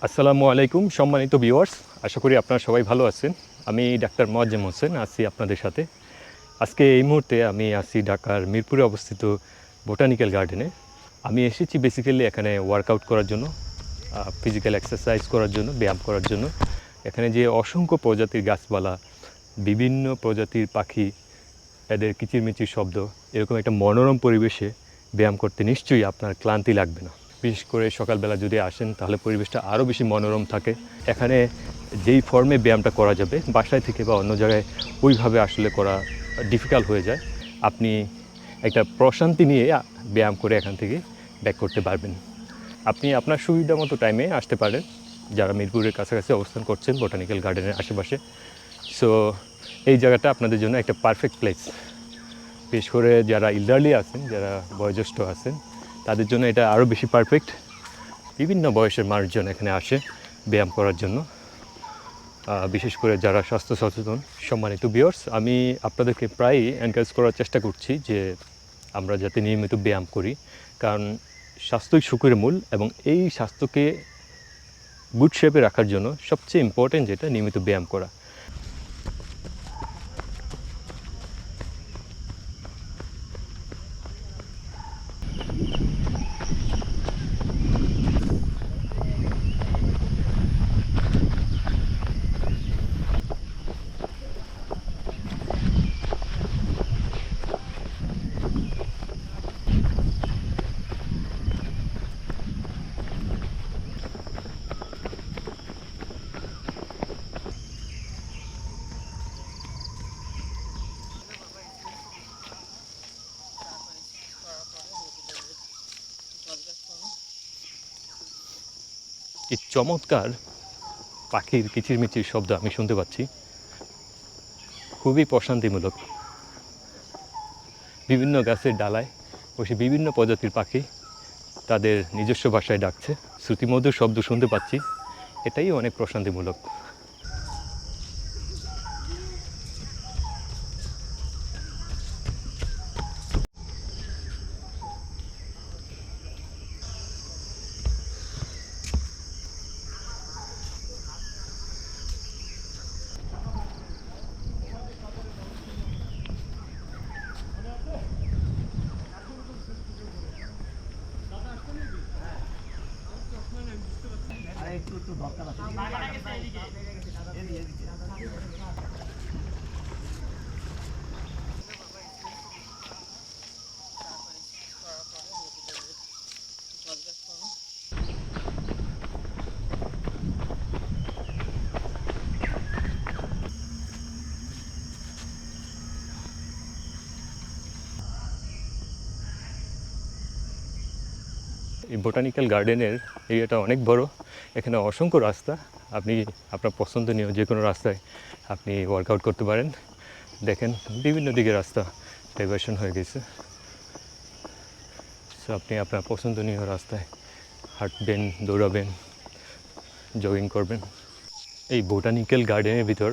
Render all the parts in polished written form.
আসসালামু আলাইকুম সম্মানিত ভিউয়ার্স, আশা করি আপনারা সবাই ভালো আছেন। আমি ডাক্তার মোয়াজ্জেম হোসেন আছি আপনাদের সাথে। আজকে এই মুহূর্তে আমি আছি ঢাকার মিরপুরে অবস্থিত বোটানিক্যাল গার্ডেনে। আমি এসেছি বেসিক্যালি এখানে ওয়ার্কআউট করার জন্য, ফিজিক্যাল এক্সারসাইজ করার জন্য, ব্যায়াম করার জন্য। এখানে যে অসংখ্য প্রজাতির গাছপালা, বিভিন্ন প্রজাতির পাখি, এদের কিচিরমিচির শব্দ, এরকম একটা মনোরম পরিবেশে ব্যায়াম করতে নিশ্চয়ই আপনার ক্লান্তি লাগবে না। বিশেষ করে সকালবেলা যদি আসেন তাহলে পরিবেশটা আরও বেশি মনোরম থাকে। এখানে যেই ফর্মে ব্যায়ামটা করা যাবে বাসায় থেকে বা অন্য জায়গায় ওইভাবে আসলে করা ডিফিকাল্ট হয়ে যায়। আপনি একটা প্রশান্তি নিয়ে ব্যায়াম করে এখান থেকে ব্যাক করতে পারবেন। আপনি আপনার সুবিধা মতো টাইমে আসতে পারেন যারা মিরপুরের কাছাকাছি অবস্থান করছেন বোটানিক্যাল গার্ডেনের আশেপাশে। সো এই জায়গাটা আপনাদের জন্য একটা পারফেক্ট প্লেস। বিশেষ করে যারা ইল্ডারলি আছেন, যারা বয়োজ্যেষ্ঠ আছেন, তাদের জন্য এটা আরও বেশি পারফেক্ট। বিভিন্ন বয়সের মানুষজন এখানে আসে ব্যায়াম করার জন্য, বিশেষ করে যারা স্বাস্থ্য সচেতন। সম্মানিত ভিউয়ার্স, আমি আপনাদেরকে প্রায়ই এনকারেজ করার চেষ্টা করছি যে আমরা যাতে নিয়মিত ব্যায়াম করি, কারণ স্বাস্থ্যই সুখের মূল, এবং এই স্বাস্থ্যকে গুড শেপে রাখার জন্য সবচেয়ে ইম্পর্টেন্ট যেটা নিয়মিত ব্যায়াম করা। এই চমৎকার পাখির কিচিরমিচির শব্দ আমি শুনতে পাচ্ছি, খুবই প্রশান্তিমূলক। বিভিন্ন গাছের ডালায় বসে বিভিন্ন প্রজাতির পাখি তাদের নিজস্ব ভাষায় ডাকছে, শ্রুতিমধুর শব্দ শুনতে পাচ্ছি। এটাই অনেক প্রশান্তিমূলক। এই বোটানিক্যাল গার্ডেনের এরিয়াটা অনেক বড়। এখানে অসংখ্য রাস্তা, আপনি আপনার পছন্দনীয় যে কোনো রাস্তায় আপনি ওয়ার্কআউট করতে পারেন। দেখেন বিভিন্ন দিকে রাস্তা ডাইভার্সন হয়ে গেছে। সো আপনি আপনার পছন্দনীয় রাস্তায় হাঁটবেন, দৌড়াবেন, জগিং করবেন। এই বোটানিক্যাল গার্ডেনের ভিতর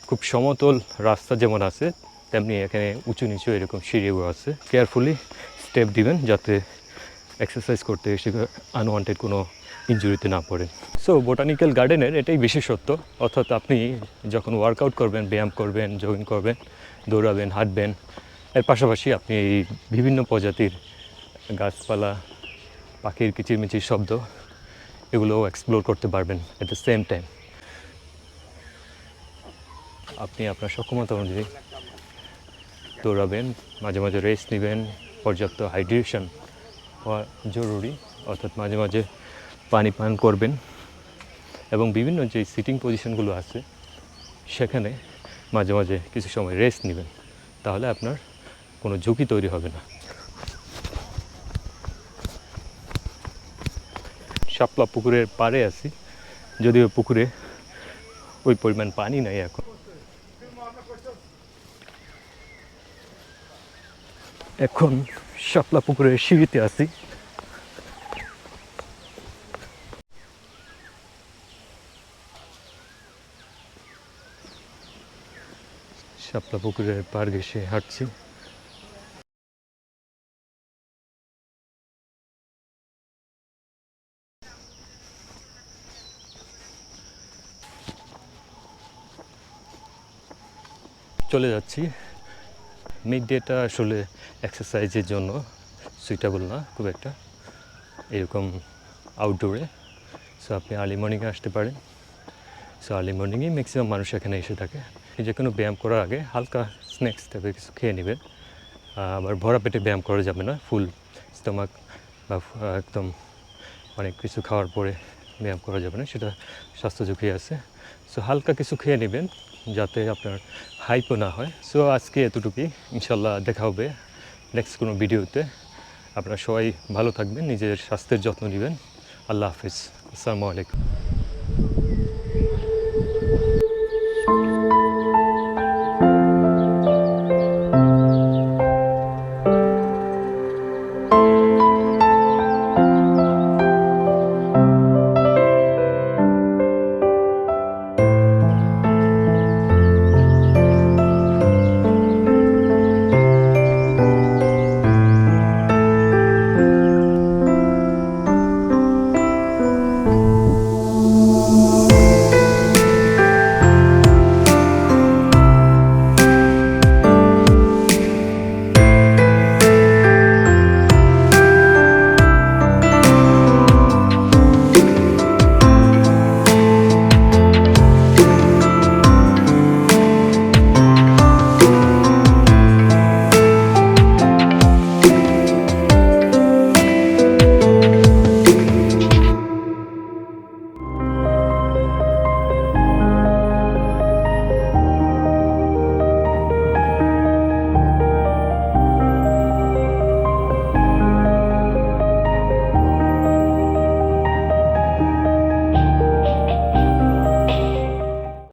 খুব সমতল রাস্তা যেমন আছে, তেমনি এখানে উঁচু নিচু এরকম সিঁড়িও আছে। কেয়ারফুলি স্টেপ দিবেন যাতে এক্সারসাইজ করতে এসে আনওয়ান্টেড কোনো ইনজুরিতে না পড়ে। সো বোটানিক্যাল গার্ডেনের এটাই বিশেষত্ব, অর্থাৎ আপনি যখন ওয়ার্কআউট করবেন, ব্যায়াম করবেন, জগিং করবেন, দৌড়াবেন, হাঁটবেন, এর পাশাপাশি আপনি এই বিভিন্ন প্রজাতির গাছপালা, পাখির কিচিরমিচির শব্দ, এগুলোও এক্সপ্লোর করতে পারবেন অ্যাট দ্য সেম টাইম। আপনি আপনার সক্ষমতা অনুযায়ী দৌড়াবেন, মাঝে মাঝে রেস্ট নেবেন, পর্যাপ্ত হাইড্রেশন হওয়া জরুরি, অর্থাৎ মাঝে মাঝে পানি পান করবেন, এবং বিভিন্ন যে সিটিং পজিশনগুলো আছে সেখানে মাঝে মাঝে কিছু সময় রেস্ট নেবেন, তাহলে আপনার কোনো ঝুঁকি তৈরি হবে না। শাপলা পুকুরের পাড়ে আছি, যদিও পুকুরে ওই পরিমাণ পানি নাই এখন। এখন শাপলা পুকুরের সিঁড়িতে আছি। শাপলা পুকুরের পাড় ঘেঁষে হাঁটছি। চলে যাচ্ছি। মিড ডেটা আসলে এক্সারসাইজের জন্য সুইটেবল না খুব একটা, এরকম আউটডোরে। সো আপনি আর্লি মর্নিংয়ে আসতে পারেন। সো আর্লি মর্নিংয়েই ম্যাক্সিমাম মানুষ এখানে এসে থাকে। যে কোনো ব্যায়াম করার আগে হালকা স্ন্যাক্স টাইপের কিছু খেয়ে নেবেন। আবার ভরা পেটে ব্যায়াম করা যাবে না, ফুল স্টোমাক বা একদম অনেক কিছু খাওয়ার পরে ব্যায়াম করা যাবে না, সেটা স্বাস্থ্য ঝুঁকি আছে। সো হালকা কিছু খেয়ে নেবেন যাতে আপনার হাইপও না হয়। সো আজকে এতটুকুই, ইনশাল্লাহ দেখা হবে নেক্সট কোনো ভিডিওতে। আপনারা সবাই ভালো থাকবেন, নিজের স্বাস্থ্যের যত্ন নেবেন। আল্লাহ হাফিজ, আসসালামু আলাইকুম।